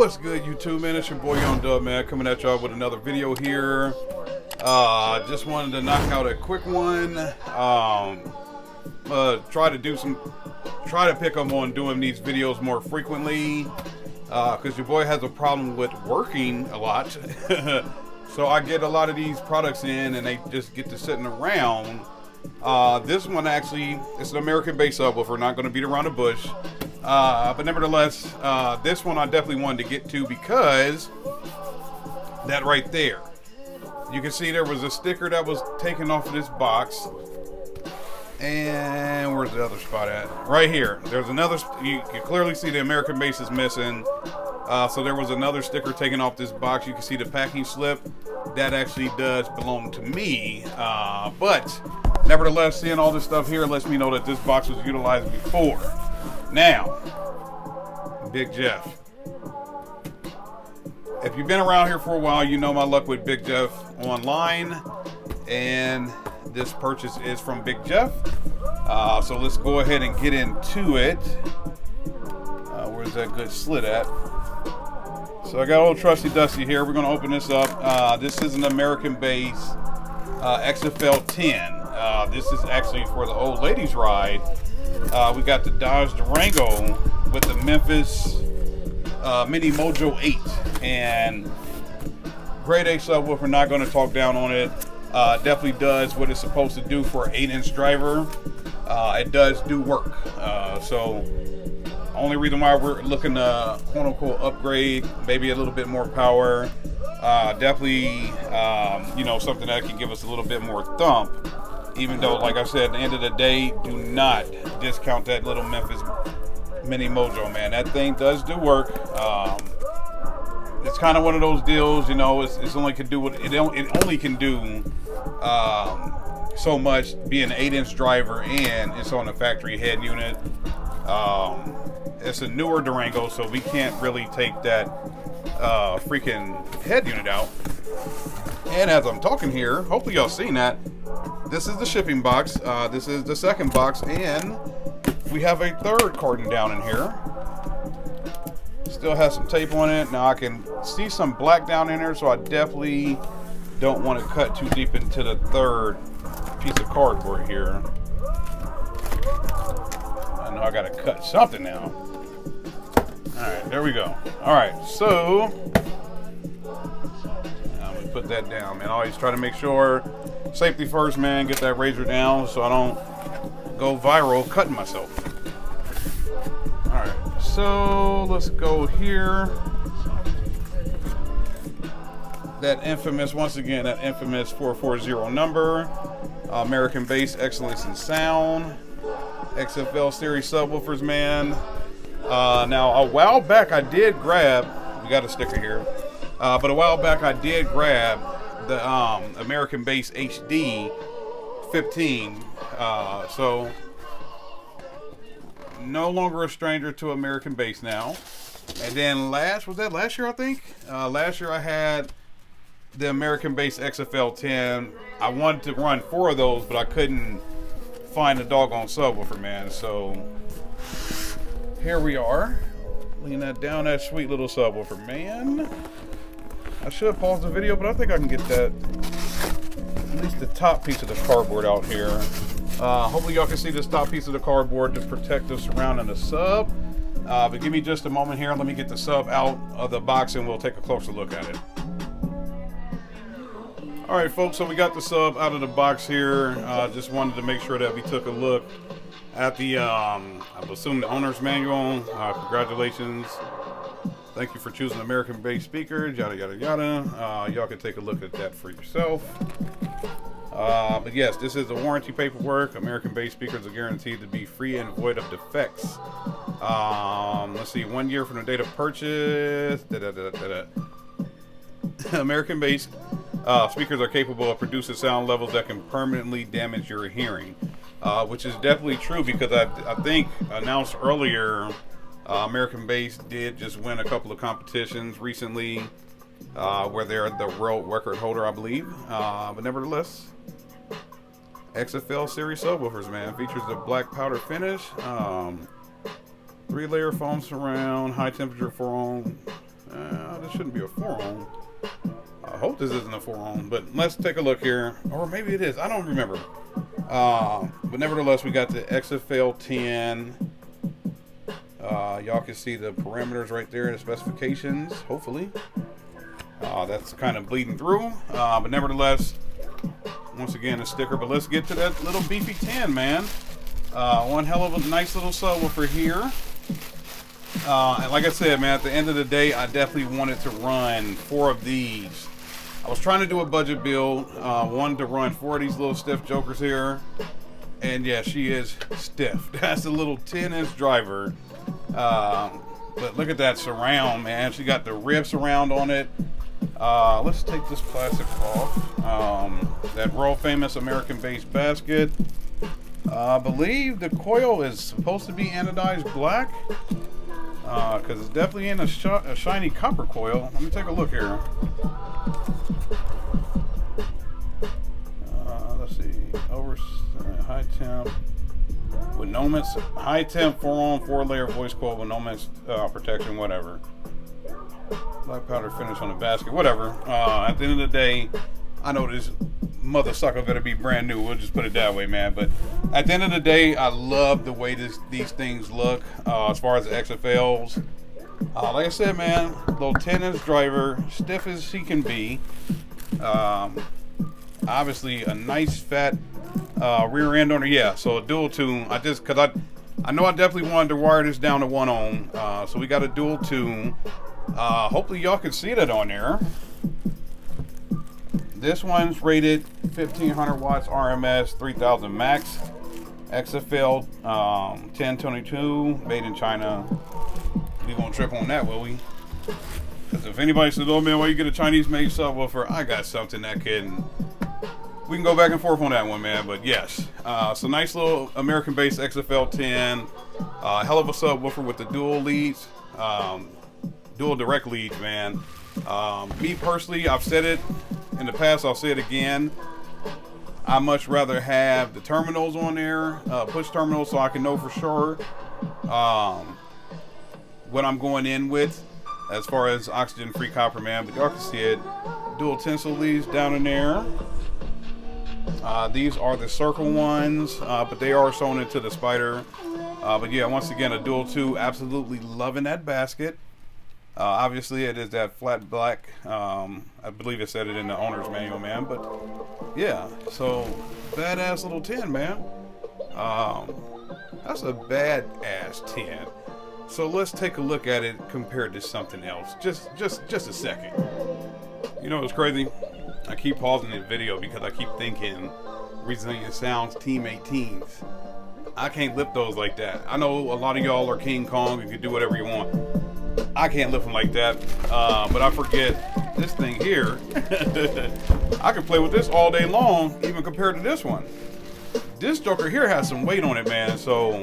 What's good, YouTube, man? It's your boy Young Dub, man, coming at y'all with another video here. Just wanted to knock out a quick one. Try to pick up on doing these videos more frequently, because your boy has a problem with working a lot. So I get a lot of these products in and they just get to sitting around. This one actually, it's an American Bass subwoofer, not going to beat around the bush. But nevertheless, this one I definitely wanted to get to because that right there, you can see there was a sticker that was taken off of this box. And where's the other spot at? Right here. There's another, you can clearly see the American Bass is missing. So there was another sticker taken off this box. You can see the packing slip. That actually does belong to me. But nevertheless, seeing all this stuff here lets me know that this box was utilized before. Now, Big Jeff. If you've been around here for a while, you know my luck with Big Jeff online. And this purchase is from Big Jeff. So let's go ahead and get into it. Where's that good slit at? So I got old trusty Dusty here. We're going to open this up. This is an American Bass XFL 10. This is actually for the old ladies ride. We got the Dodge Durango with the Memphis Mini Mojo 8. And grade A subwoofer, not going to talk down on it. Definitely does what it's supposed to do for an 8-inch driver. It does do work. So only reason why we're looking to quote unquote upgrade, maybe a little bit more power. Definitely, something that can give us a little bit more thump. Even though, like I said, at the end of the day, do not discount that little Memphis Mini Mojo, man. That thing does do work. It's kind of one of those deals, it's only can do what it only can do so much, being an 8-inch driver, and it's on a factory head unit. It's a newer Durango, so we can't really take that freaking head unit out. And as I'm talking here, hopefully y'all seen that. This is the shipping box. This is the second box, and we have a third carton down in here. Still has some tape on it. Now I can see some black down in there, so I definitely don't want to cut too deep into the third piece of cardboard here. I know I gotta cut something now. Alright, there we go. Alright, so I'm gonna put that down, man. I always try to make sure, safety first, man, get that razor down so I don't go viral cutting myself. Alright, so let's go here. That infamous 440 number. American Bass Excellence in Sound. XFL series subwoofers, man. Now, a while back I did grab, we got a sticker here, but a while back I did grab the American Bass HD 15. So, no longer a stranger to American Bass now. And then last year, I think? Last year I had the American Bass XFL 10. I wanted to run 4 of those, but I couldn't find a doggone subwoofer, man. So here we are. Lean that down, that sweet little subwoofer, man. I should have paused the video, but I think I can get that, at least the top piece of the cardboard out here. Hopefully y'all can see this top piece of the cardboard to protect the surrounding the sub. But give me just a moment here. Let me get the sub out of the box and we'll take a closer look at it. Alright folks, so we got the sub out of the box here. Just wanted to make sure that we took a look at the, I assume the owner's manual. Congratulations. Thank you for choosing American Bass speakers, yada yada yada. Y'all can take a look at that for yourself. But yes, this is the warranty paperwork. American Bass speakers are guaranteed to be free and void of defects. Let's see, 1 year from the date of purchase. American Bass speakers are capable of producing sound levels that can permanently damage your hearing, which is definitely true, because I think announced earlier, American Bass did just win a couple of competitions recently, where they're the world record holder, I believe. But nevertheless, XFL series subwoofers, man, features the black powder finish, 3-layer foam surround, high temperature foam, This shouldn't be a 4-ohm. I hope this isn't a 4-ohm, but let's take a look here. Or maybe it is. I don't remember. But nevertheless, we got the XFL 10. Y'all can see the parameters right there, the specifications, hopefully. That's kind of bleeding through. But nevertheless, once again, a sticker. But let's get to that little beefy 10, man. One hell of a nice little subwoofer here. And like I said, man, at the end of the day, I definitely wanted to run 4 of these. I was trying to do a budget build. Wanted to run 4 of these little stiff jokers here. And yeah, she is stiff. That's a little 10-inch driver. But look at that surround, man. She got the rib surround on it. Let's take this plastic off. That world famous American Bass basket. I believe the coil is supposed to be anodized black. Because it's definitely in a shiny copper coil. Let me take a look here. Let's see. Over high temp. With no mix, high temp 4-on 4-layer voice coil with no mix protection, whatever. Black powder finish on the basket, whatever. At the end of the day, I know this mother sucker better be brand new. We'll just put it that way, man. But at the end of the day, I love the way these things look. As far as the XFLs, like I said, man, little 10-inch driver, stiff as she can be. Obviously, a nice fat rear end on her. Yeah, so a dual tune. I know I definitely wanted to wire this down to 1 ohm. So we got a dual tune. Hopefully y'all can see that on there. This one's rated 1500 watts RMS, 3000 max. XFL 1022, made in China. We won't trip on that, will we? Because if anybody says, "Oh man, why you get a Chinese-made subwoofer?" I got something that can. We can go back and forth on that one, man. But yes, so nice little American Bass XFL 10. Hell of a subwoofer with the dual leads, dual direct leads, man. Me personally, I've said it in the past, I'll say it again. I much rather have the terminals on there, push terminals, so I can know for sure what I'm going in with as far as oxygen-free copper, man. But y'all can see it. Dual tensile leads down in there. These are the circle ones, but they are sewn into the spider. But yeah, once again, a dual 2. Absolutely loving that basket. Obviously, it is that flat black. I believe it said it in the owner's manual, man. But yeah, so badass little 10, man. That's a badass 10. So let's take a look at it compared to something else. Just a second. You know what's crazy? I keep pausing the video because I keep thinking Resilient Sounds Team 18s. I can't lift those like that. I know a lot of y'all are King Kong. You can do whatever you want. I can't lift them like that, but I forget this thing here. I can play with this all day long, even compared to this one. This joker here has some weight on it, man. So,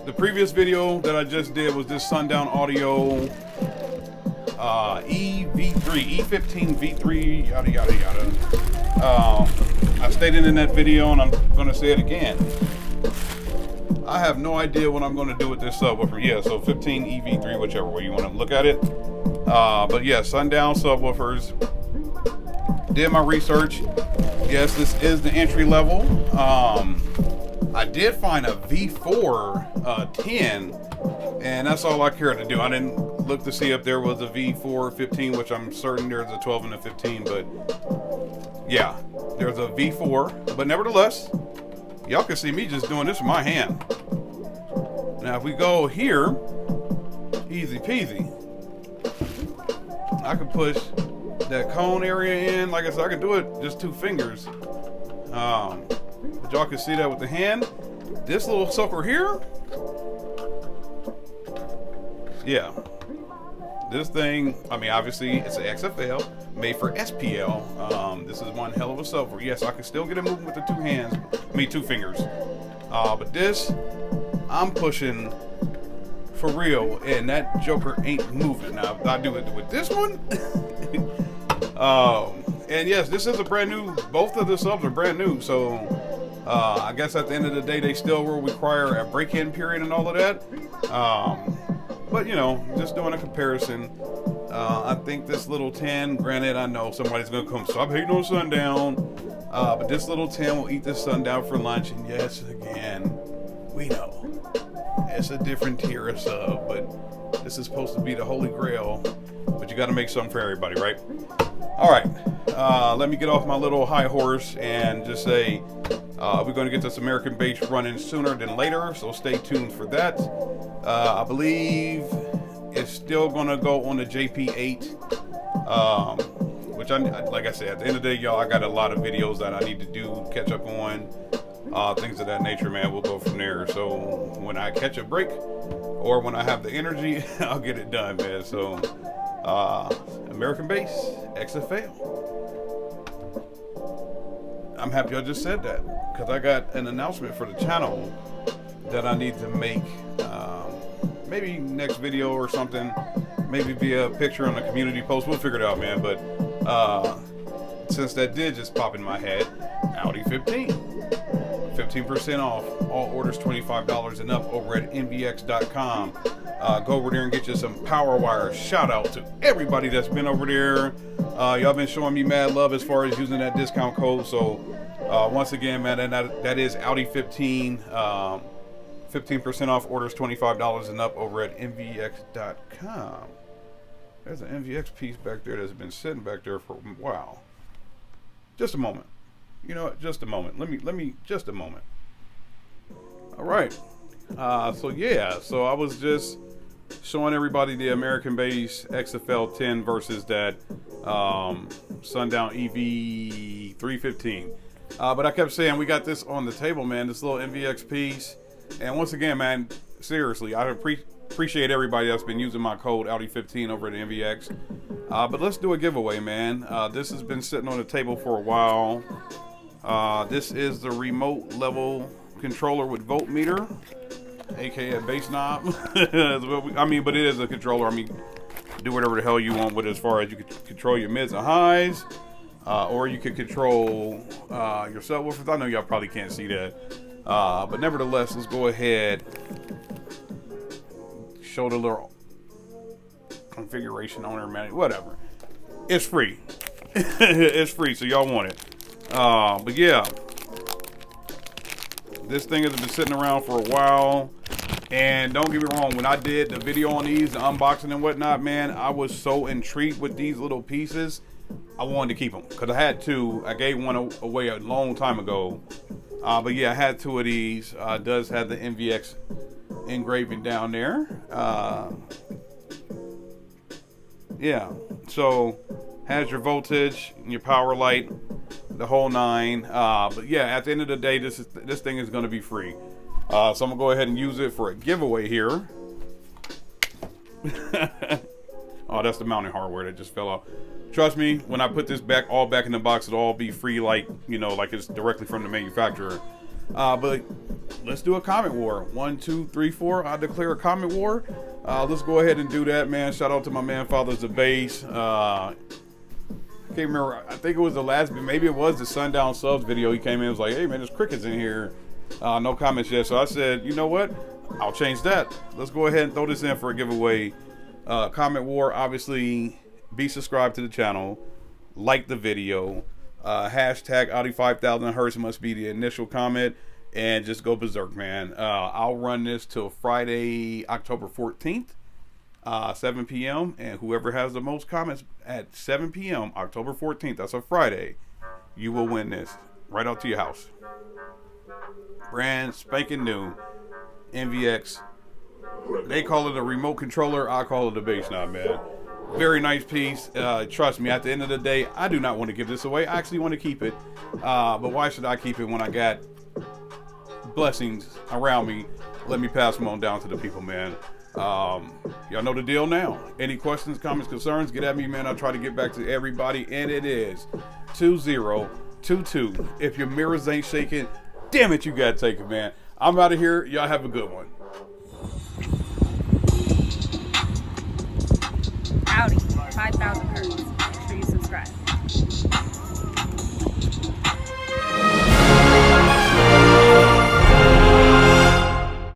the previous video that I just did was this Sundown Audio E15 V3, yada yada yada. I stated in that video, and I'm gonna say it again. I have no idea what I'm going to do with this subwoofer. Yeah, so 15 EV3, whichever way you want to look at it. But yeah, Sundown subwoofers. Did my research. Yes, this is the entry level. I did find a V4 10, and that's all I cared to do. I didn't look to see if there was a V4 15, which I'm certain there's a 12 and a 15, but yeah, there's a V4. But nevertheless, y'all can see me just doing this with my hand. Now if we go here, easy peasy. I can push that cone area in. Like I said, I can do it just 2 fingers. But y'all can see that with the hand. This little sucker here. Yeah. This thing, I mean, obviously it's an XFL made for SPL. This is one hell of a subwoofer. Yes, I can still get it moving with the 2 hands. I mean, 2 fingers. But this, I'm pushing for real, and that joker ain't moving. Now, if I do it with this one, and yes, this is a brand new, both of the subs are brand new, so I guess at the end of the day, they still will require a break-in period and all of that. But you know, just doing a comparison. I think this little 10, granted, I know somebody's gonna come stop hating on Sundown, but this little 10 will eat this Sundown for lunch. And yes, again, we know it's a different tier of sub, but this is supposed to be the holy grail. But you got to make something for everybody, right? All right, let me get off my little high horse and just say we're going to get this American Bass running sooner than later, so stay tuned for that. I believe it's still going to go on the JP8, which like I said, at the end of the day, y'all, I got a lot of videos that I need to do, catch up on, things of that nature, man. We'll go from there. So when I catch a break or when I have the energy, I'll get it done, man. So American Bass XFL. I'm happy I just said that because I got an announcement for the channel that I need to make. Maybe next video or something, maybe via a picture on the community post. We'll figure it out, man. But since that did just pop in my head, Audi 15% off all orders $25 and up over at mvx.com. Go over there and get you some power wires. Shout out to everybody that's been over there. Y'all been showing me mad love as far as using that discount code. So once again, man, that is Audi 15% off orders $25 and up over at mvx.com. There's an MVX piece back there that's been sitting back there for a while. Just a moment. You know what? Just a moment. Let me just a moment. All right. So yeah, so I was just showing everybody the American Bass XFL 10 versus that Sundown EV 315. But I kept saying we got this on the table, man, this little MVX piece. And once again, man, seriously, I appreciate everybody that's been using my code Audi15 over at MVX. But let's do a giveaway, man. This has been sitting on the table for a while. This is the remote level controller with voltmeter, aka a bass knob. I mean, but it is a controller. I mean, do whatever the hell you want with it, as far as you can control your mids and highs, or you can control your subwoofers. I know y'all probably can't see that, but nevertheless, let's go ahead, show the little configuration on there, man. Whatever, it's free. It's free, so y'all want it. But yeah, this thing has been sitting around for a while, and don't get me wrong, when I did the video on these, the unboxing and whatnot, man, I was so intrigued with these little pieces. I wanted to keep them because I had two. I gave one away a long time ago, but yeah, I had two of these. It does have the MVX engraving down there. Yeah, so has your voltage and your power light, the whole nine. But yeah, at the end of the day, this thing is going to be free. So I'm gonna go ahead and use it for a giveaway here. Oh, that's the mounting hardware that just fell off. Trust me, when I put this all back in the box, it'll all be free, like, you know, like it's directly from the manufacturer. But let's do a comment war. 1, 2, 3, 4. I declare a comment war. Let's go ahead and do that, man. Shout out to my man Fathers of Bass. I can't remember. I think it was the last, maybe it was the Sundown Subs video. He came in and was like, hey man, there's crickets in here. No comments yet. So I said, you know what? I'll change that. Let's go ahead and throw this in for a giveaway. Comment war, obviously. Be subscribed to the channel. Like the video. Hashtag Audi 5000 Hertz must be the initial comment. And just go berserk, man. I'll run this till Friday, October 14th. 7 p.m. and whoever has the most comments at 7 p.m. October 14th, that's a Friday, you will win this right out to your house. Brand spanking new MVX. They call it a remote controller, I call it a bass knob, man. Very nice piece. Trust me, at the end of the day, I do not want to give this away. I actually want to keep it, but why should I keep it when I got blessings around me? Let me pass them on down to the people, man. Y'all know the deal now. Any questions, comments, concerns, get at me, man. I'll try to get back to everybody. And it is 2022. If your mirrors ain't shaking, damn it, you gotta take it, man. I'm out of here. Y'all have a good one.